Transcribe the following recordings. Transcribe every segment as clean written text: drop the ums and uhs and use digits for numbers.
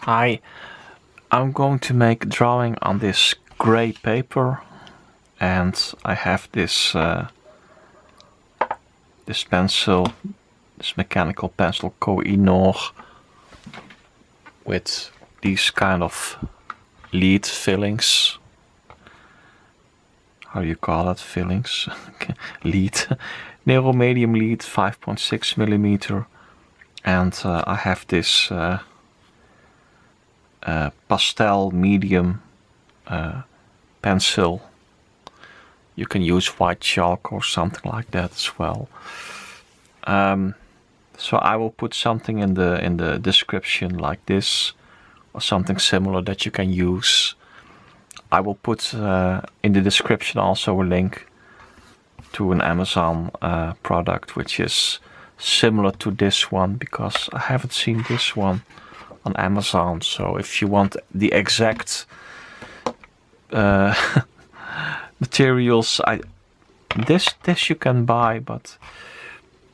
Hi, I'm going to make a drawing on this gray paper, and I have this this pencil, this mechanical pencil Koh-i-Noor with these kind of lead fillings. How do you call it? Fillings? Lead. Narrow medium lead, 5.6 millimeter, and I have this pastel medium pencil. You can use white chalk or something like that as well. So I will put something in the description like this, or something similar that you can use. I will put in the description also a link to an Amazon product which is similar to this one, because I haven't seen this one on Amazon. So if you want the exact materials, this you can buy, but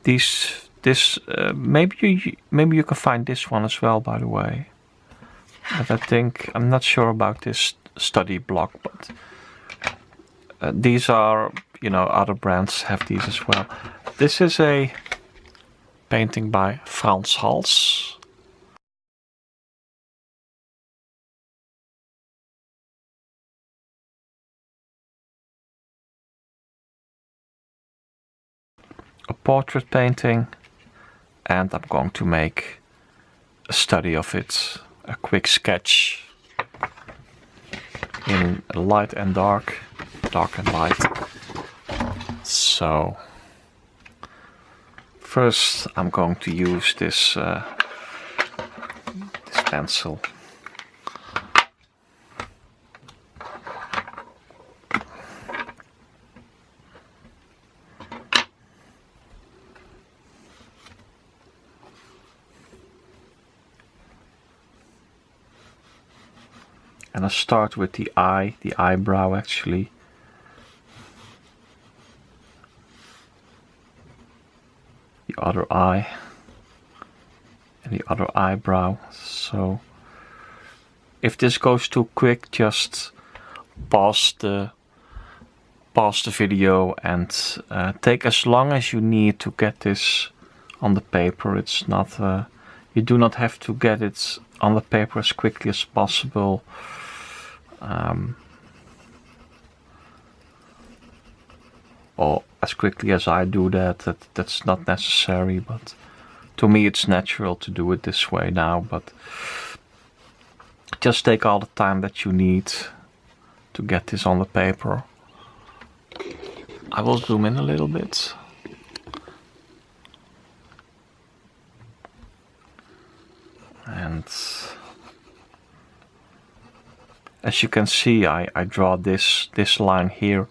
maybe you can find this one as well, by the way. But I think I'm not sure about this study block, but these are, other brands have these as well. This is a painting by Frans Hals. A portrait painting, and I'm going to make a study of it, a quick sketch in light and dark and light. So first I'm going to use this pencil. And I start with the eyebrow actually. The other eye and the other eyebrow. So if this goes too quick, just pause the video and take as long as you need to get this on the paper. It's not you do not have to get it on the paper as quickly as possible. Or as quickly as I do that's not necessary, but to me it's natural to do it this way now. But just take all the time that you need to get this on the paper. I will zoom in a little bit. And as you can see, I draw this line here,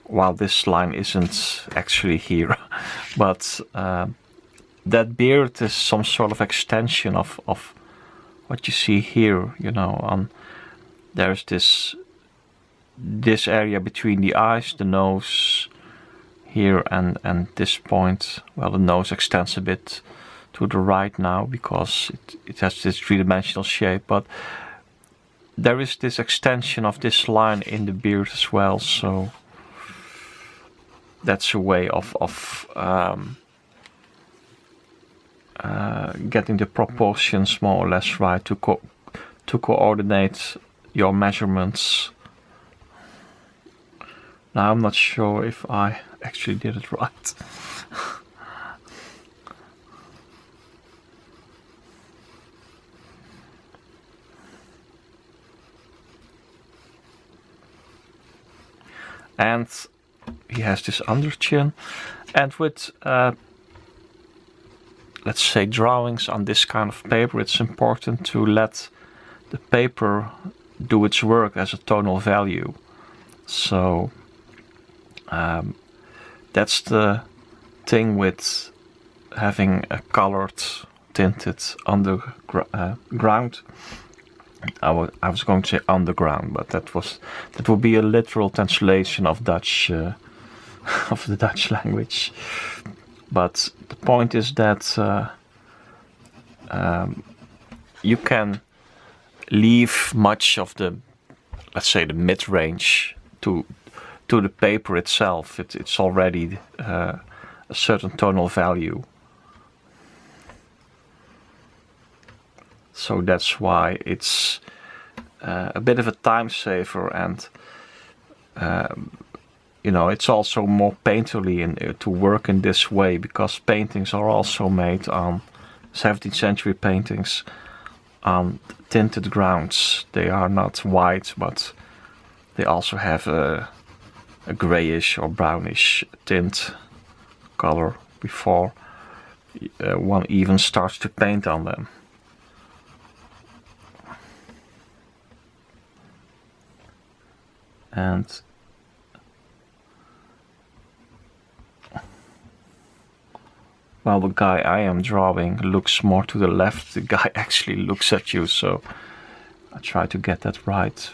while this line isn't actually here. But that beard is some sort of extension of what you see here. There's this area between the eyes, the nose here, and this point. Well, the nose extends a bit to the right now because it has this three-dimensional shape, but there is this extension of this line in the beard as well. So that's a way of getting the proportions more or less right, to coordinate your measurements. Now I'm not sure if I actually did it right. And he has this under chin, and with let's say drawings on this kind of paper, it's important to let the paper do its work as a tonal value. So that's the thing with having a colored tinted underground. I was going to say underground, but that would be a literal translation of Dutch of the Dutch language. But the point is that you can leave much of the, let's say, the mid-range to the paper itself. It's already a certain tonal value. So that's why it's a bit of a time saver, and it's also more painterly to work in this way, because paintings are also made on 17th century paintings on tinted grounds. They are not white, but they also have a grayish or brownish tint color before one even starts to paint on them. And while the guy I am drawing looks more to the left, the guy actually looks at you, so I try to get that right.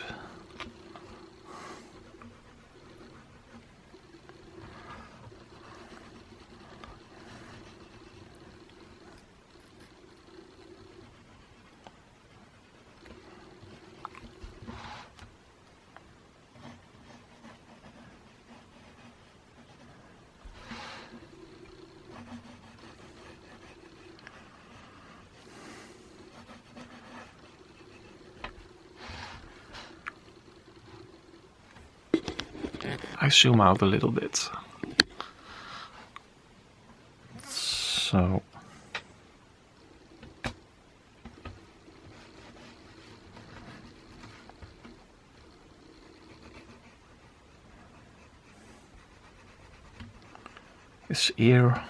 I zoom out a little bit. So his ear.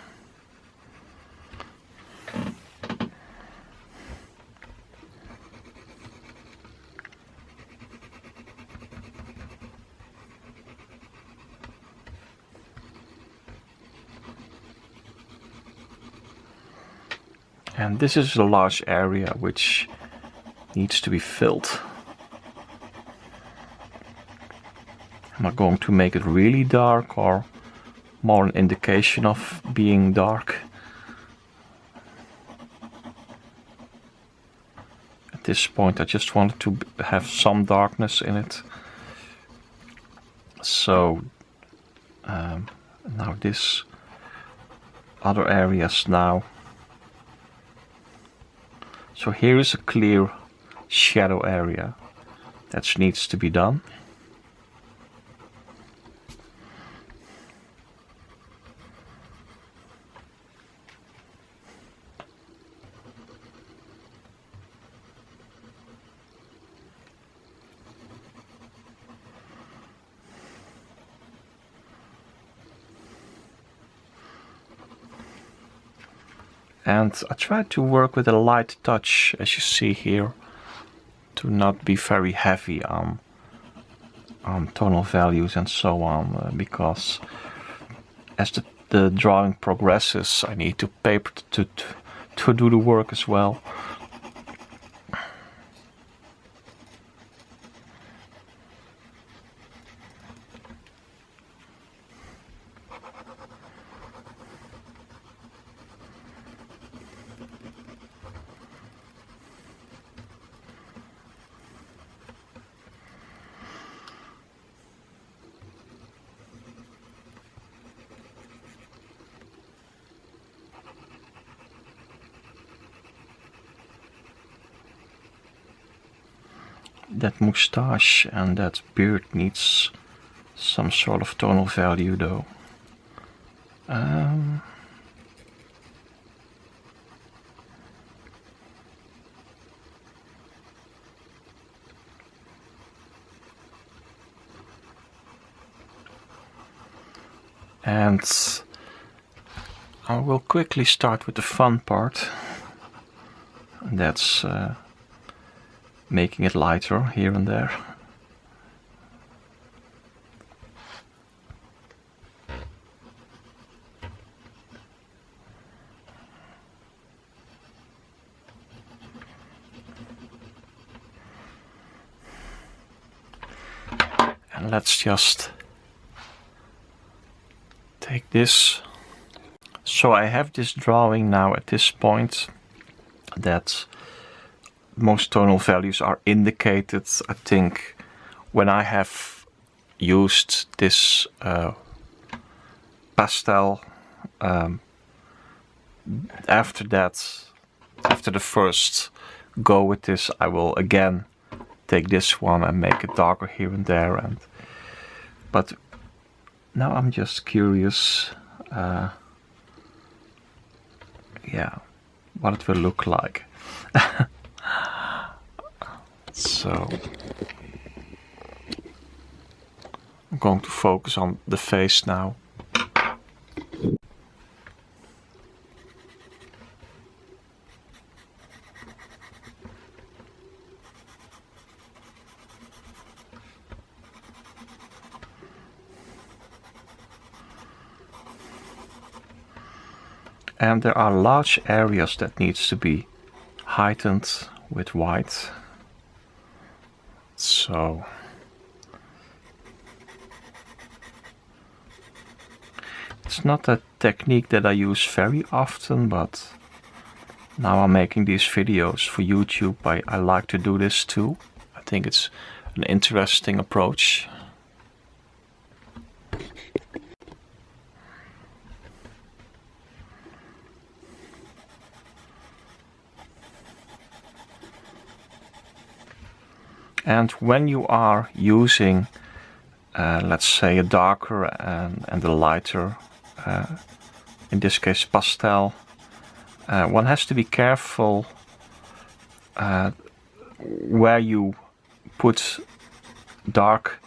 And this is a large area which needs to be filled. Am I going to make it really dark, or more an indication of being dark? At this point I just wanted to have some darkness in it. So now this other areas now. So here is a clear shadow area that needs to be done. And I tried to work with a light touch, as you see here, to not be very heavy on tonal values and so on, because as the drawing progresses, I need to paper to do the work as well. That moustache and that beard needs some sort of tonal value though. And I will quickly start with the fun part. And that's making it lighter here and there. And let's just take this. So I have this drawing now at this point that most tonal values are indicated, I think, when I have used this pastel. After that, after the first go with this, I will again take this one and make it darker here and there. But now I'm just curious, yeah, what it will look like. So I'm going to focus on the face now. And there are large areas that needs to be heightened with white. So it's not a technique that I use very often, but now I'm making these videos for YouTube. I like to do this too. I think it's an interesting approach. And when you are using, let's say, a darker and a lighter, in this case pastel, one has to be careful where you put dark,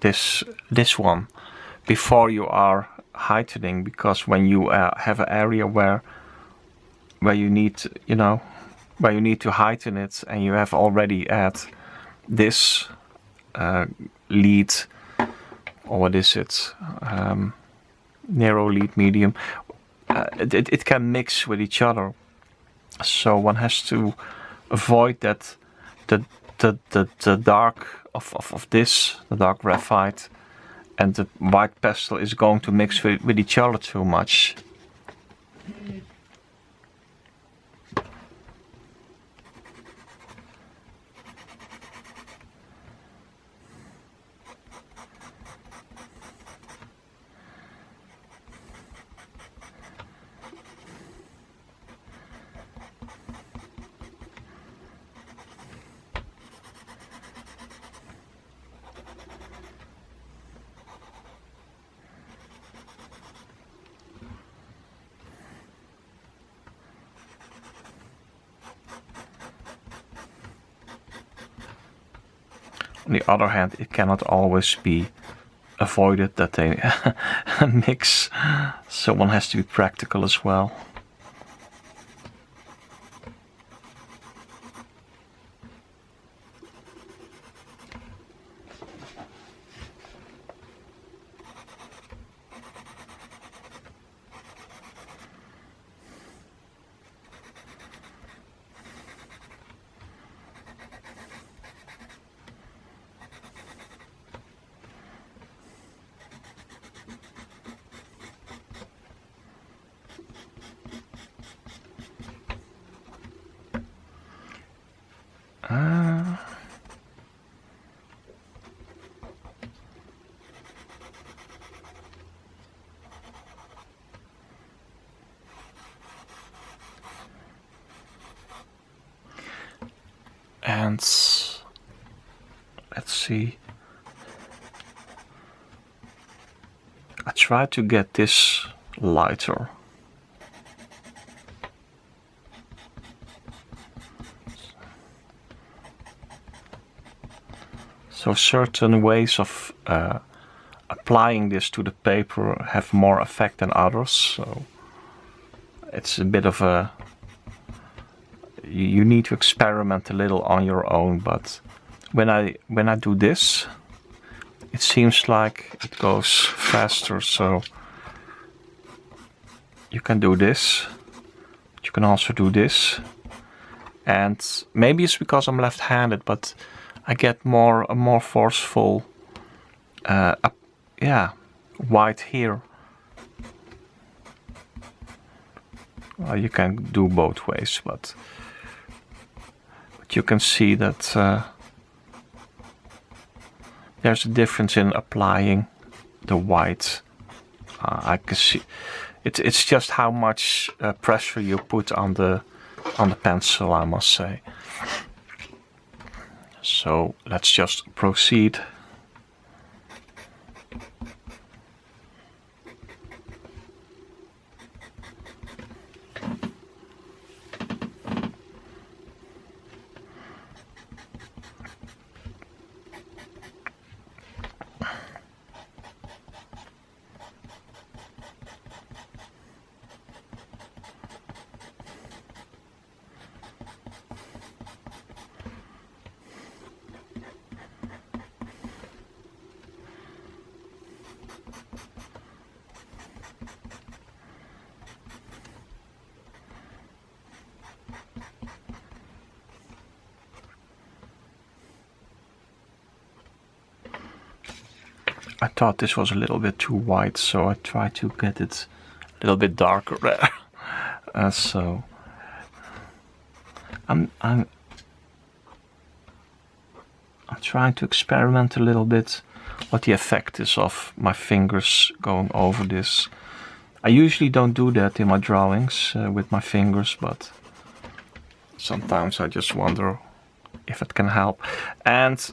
this one, before you are heightening, because when you have an area where you need, where you need to heighten it, and you have already add this lead, or what is it, narrow lead medium, it can mix with each other. So one has to avoid that the dark of this, the dark graphite, and the white pastel is going to mix with each other too much. On the other hand, it cannot always be avoided that they mix, so one has to be practical as well. And let's see. I try to get this lighter. So certain ways of applying this to the paper have more effect than others. So it's a bit of a... You need to experiment a little on your own, but when I do this, it seems like it goes faster. So you can do this, but you can also do this, and maybe it's because I'm left-handed, but I get a more forceful, white here. Well, you can do both ways, but you can see that there's a difference in applying the white. I can see it's just how much pressure you put on the pencil, I must say. So let's just proceed. I thought this was a little bit too white, so I tried to get it a little bit darker there. So I'm trying to experiment a little bit what the effect is of my fingers going over this. I usually don't do that in my drawings with my fingers, but sometimes I just wonder if it can help. And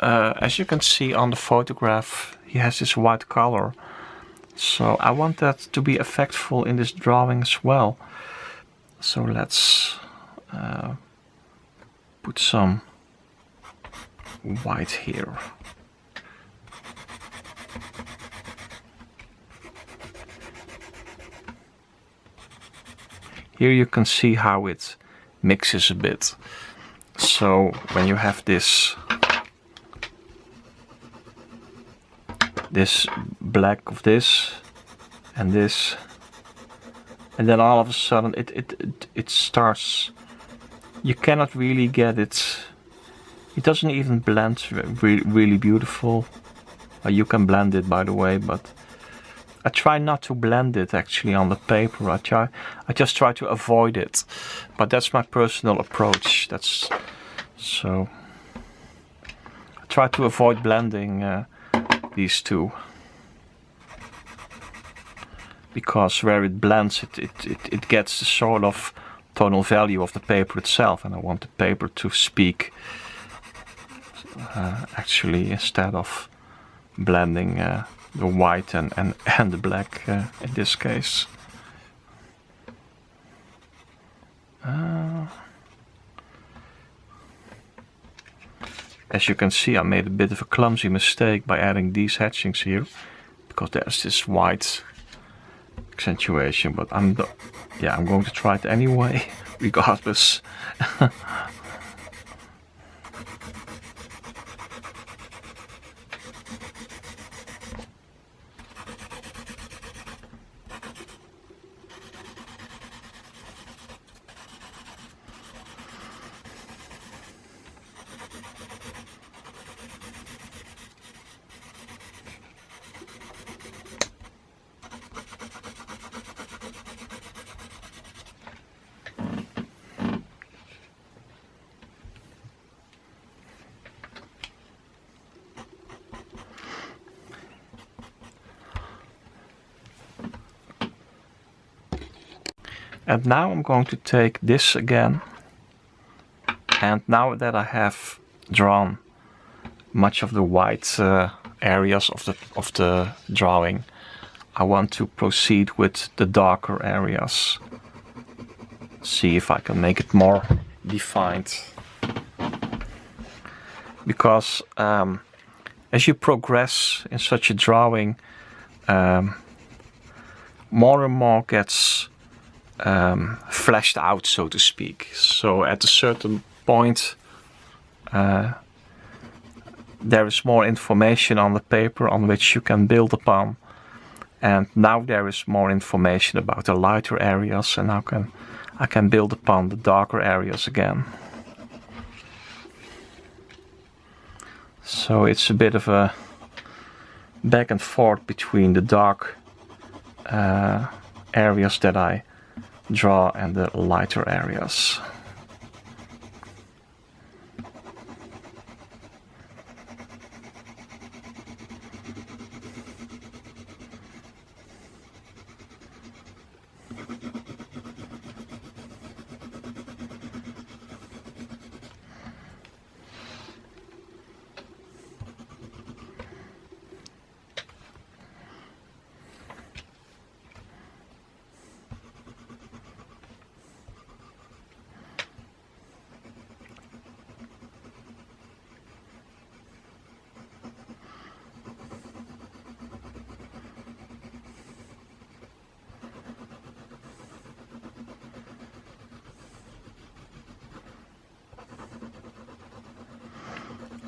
as you can see on the photograph, he has this white color. So I want that to be effectful in this drawing as well. So let's put some white here. Here you can see how it mixes a bit. So when you have this black of this, and then all of a sudden it starts. You cannot really get it. It doesn't even blend really beautiful. You can blend it, by the way, but I try not to blend it actually on the paper. I just try to avoid it. But that's my personal approach. So I try to avoid blending these two, because where it blends, it gets the sort of tonal value of the paper itself, and I want the paper to speak actually, instead of blending the white and the black in this case. As you can see, I made a bit of a clumsy mistake by adding these hatchings here, because there's this white accentuation, but I'm going to try it anyway, regardless. And now I'm going to take this again, and now that I have drawn much of the white areas of the drawing, I want to proceed with the darker areas. See if I can make it more defined. Because as you progress in such a drawing, more and more gets fleshed out, so to speak. So at a certain point, there is more information on the paper on which you can build upon, and now there is more information about the lighter areas, and now I can build upon the darker areas again. So it's a bit of a back and forth between the dark areas that I draw and the lighter areas.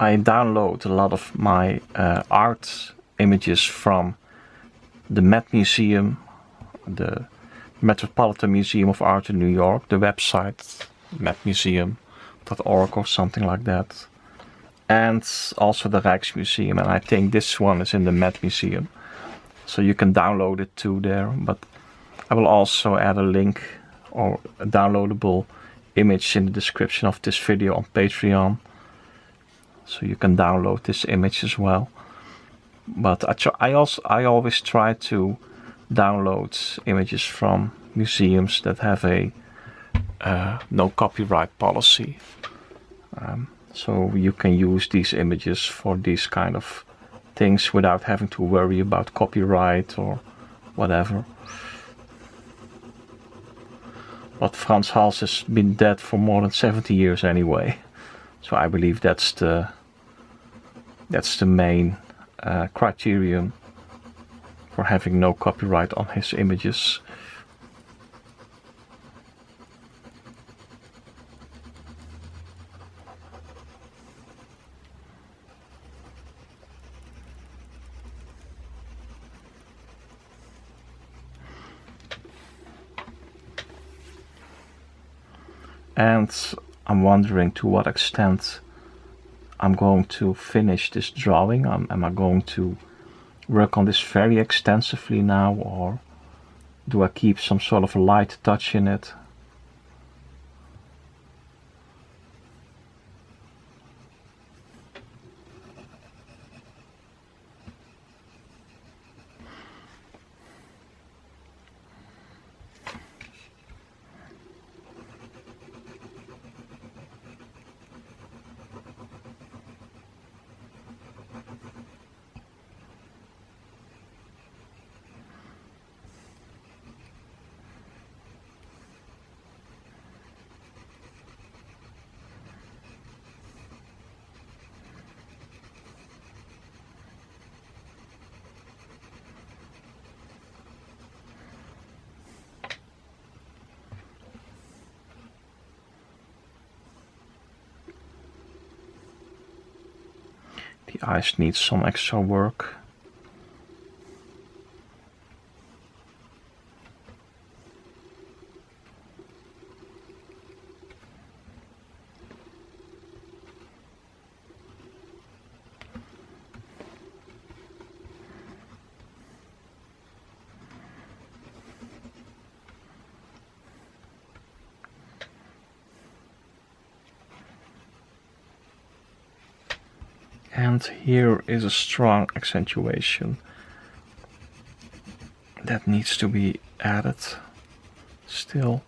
I download a lot of my art images from the Met Museum, the Metropolitan Museum of Art in New York, the website metmuseum.org or something like that, and also the Rijksmuseum, and I think this one is in the Met Museum, so you can download it too there. But I will also add a link or a downloadable image in the description of this video on Patreon, so you can download this image as well. But I always try to download images from museums that have a no copyright policy, so you can use these images for these kind of things without having to worry about copyright or whatever. But Frans Hals has been dead for more than 70 years anyway, so I believe that's the main criterion for having no copyright on his images. And I'm wondering to what extent I'm going to finish this drawing. Am I going to work on this very extensively now, or do I keep some sort of light touch in it? The eyes need some extra work. And here is a strong accentuation that needs to be added. Still,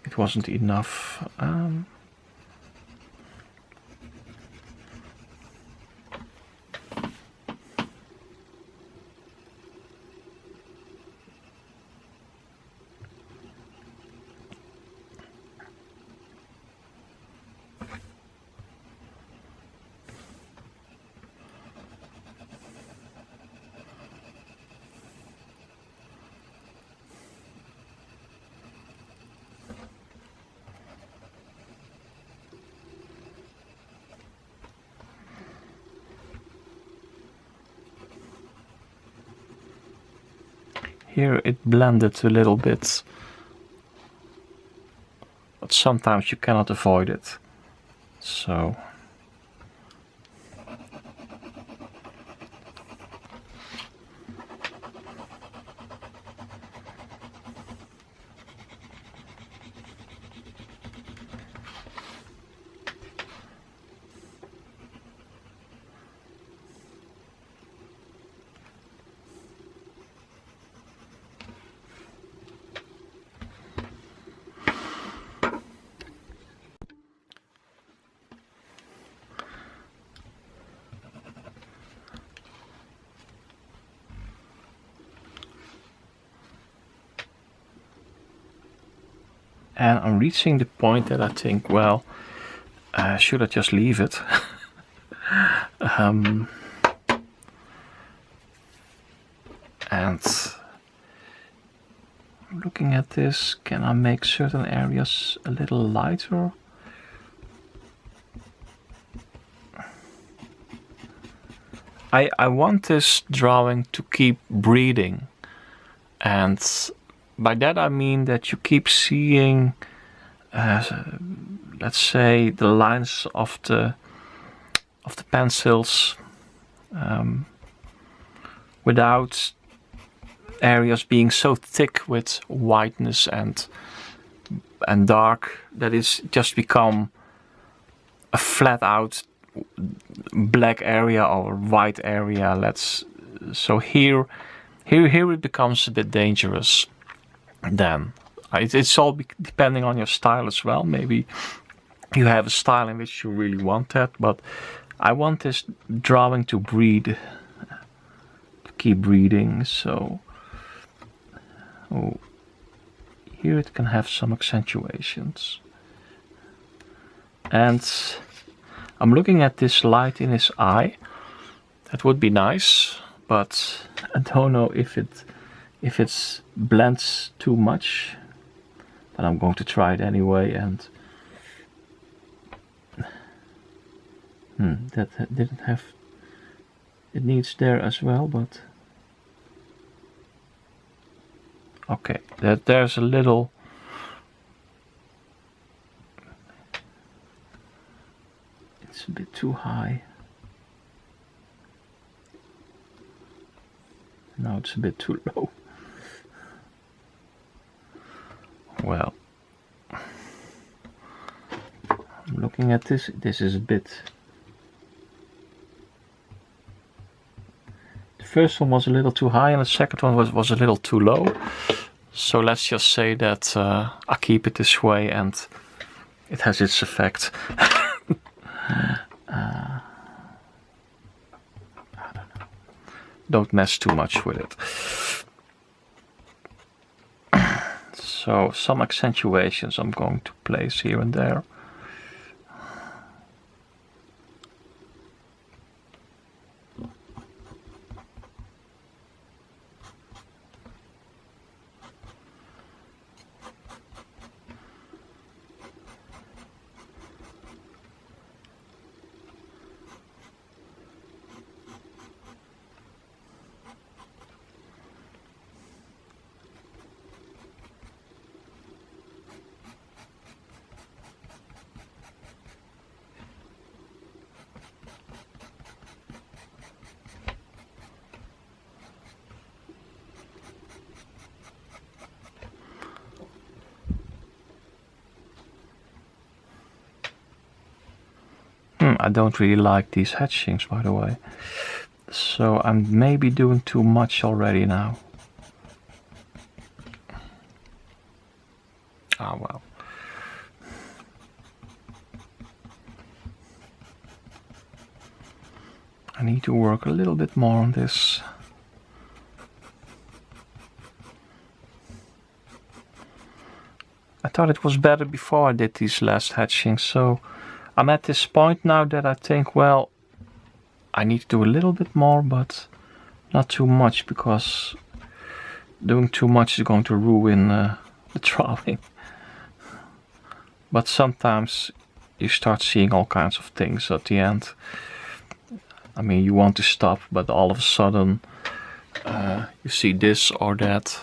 it wasn't enough. Here it blended a little bit, but sometimes you cannot avoid it. So and I'm reaching the point that I think, well, should I just leave it? And looking at this, can I make certain areas a little lighter? I want this drawing to keep breathing, and by that I mean that you keep seeing, let's say, the lines of the pencils without areas being so thick with whiteness and dark that it's just become a flat out black area or white area. So here it becomes a bit dangerous. Then it's all depending on your style as well. Maybe you have a style in which you really want that, but I want this drawing to breathe, to keep breathing. So here it can have some accentuations. And I'm looking at this light in his eye. That would be nice, but I don't know if it blends too much. But I'm going to try it anyway. And that didn't have. It needs there as well, but okay. There's a little. It's a bit too high. Now it's a bit too low. Well, I'm looking at this. This is a bit. The first one was a little too high, and the second one was a little too low. So let's just say that I keep it this way, and it has its effect. I don't know. Don't mess too much with it. So some accentuations I'm going to place here and there. I don't really like these hatchings, by the way. So I'm maybe doing too much already now. Ah, well. I need to work a little bit more on this. I thought it was better before I did these last hatchings, so I'm at this point now that I think, well, I need to do a little bit more, but not too much, because doing too much is going to ruin the drawing. But sometimes you start seeing all kinds of things at the end. I mean, you want to stop, but all of a sudden you see this or that.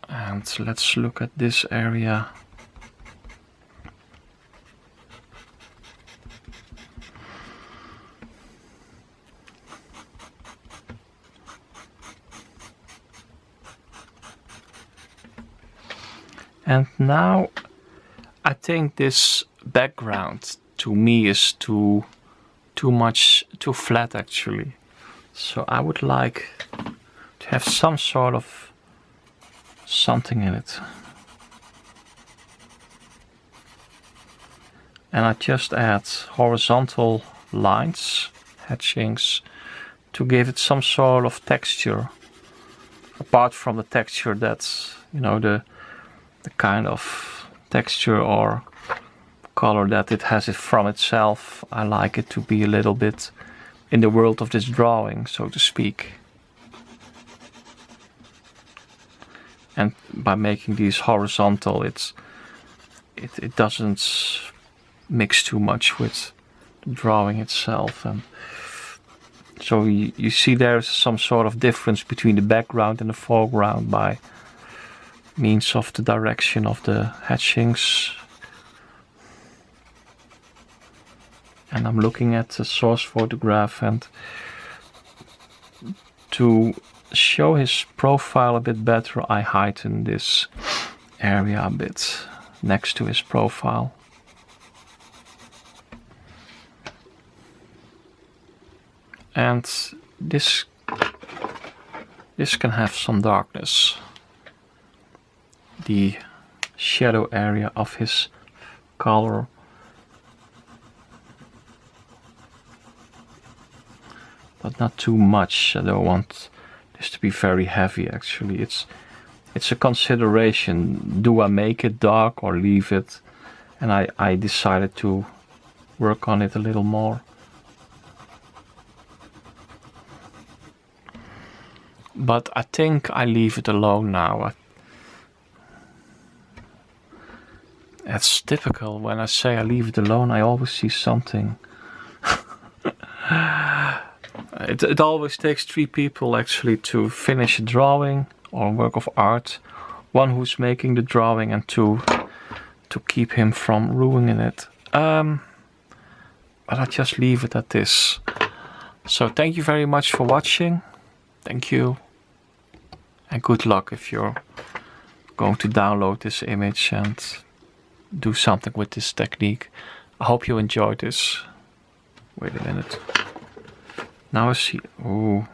And let's look at this area. And now I think this background to me is too flat actually. So I would like to have some sort of something in it. And I just add horizontal lines, hatchings, to give it some sort of texture. Apart from the texture that's, you know, the kind of texture or color that it has it from itself. I like it to be a little bit in the world of this drawing, so to speak. And by making these horizontal, it doesn't mix too much with the drawing itself. And So you see there's some sort of difference between the background and the foreground by means of the direction of the hatchings. And I'm looking at the source photograph, and to show his profile a bit better, I heighten this area a bit next to his profile. And this can have some darkness. The shadow area of his collar. But not too much. I don't want this to be very heavy actually. It's a consideration. Do I make it dark or leave it? And I decided to work on it a little more. But I think I leave it alone now. It's typical. When I say I leave it alone, I always see something. It always takes 3 people actually to finish a drawing or a work of art. 1 who's making the drawing, and 2 to keep him from ruining it. But I just leave it at this. So thank you very much for watching. Thank you. And good luck if you're going to download this image and do something with this technique. I hope you enjoyed this. Wait a minute. Now I see. Ooh.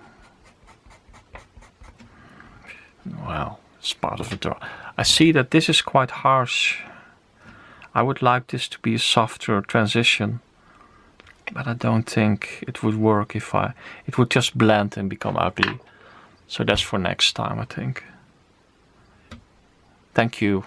Wow, it's part of the draw. I see that this is quite harsh. I would like this to be a softer transition, but I don't think it would work if it would just blend and become ugly. So that's for next time, I think. Thank you.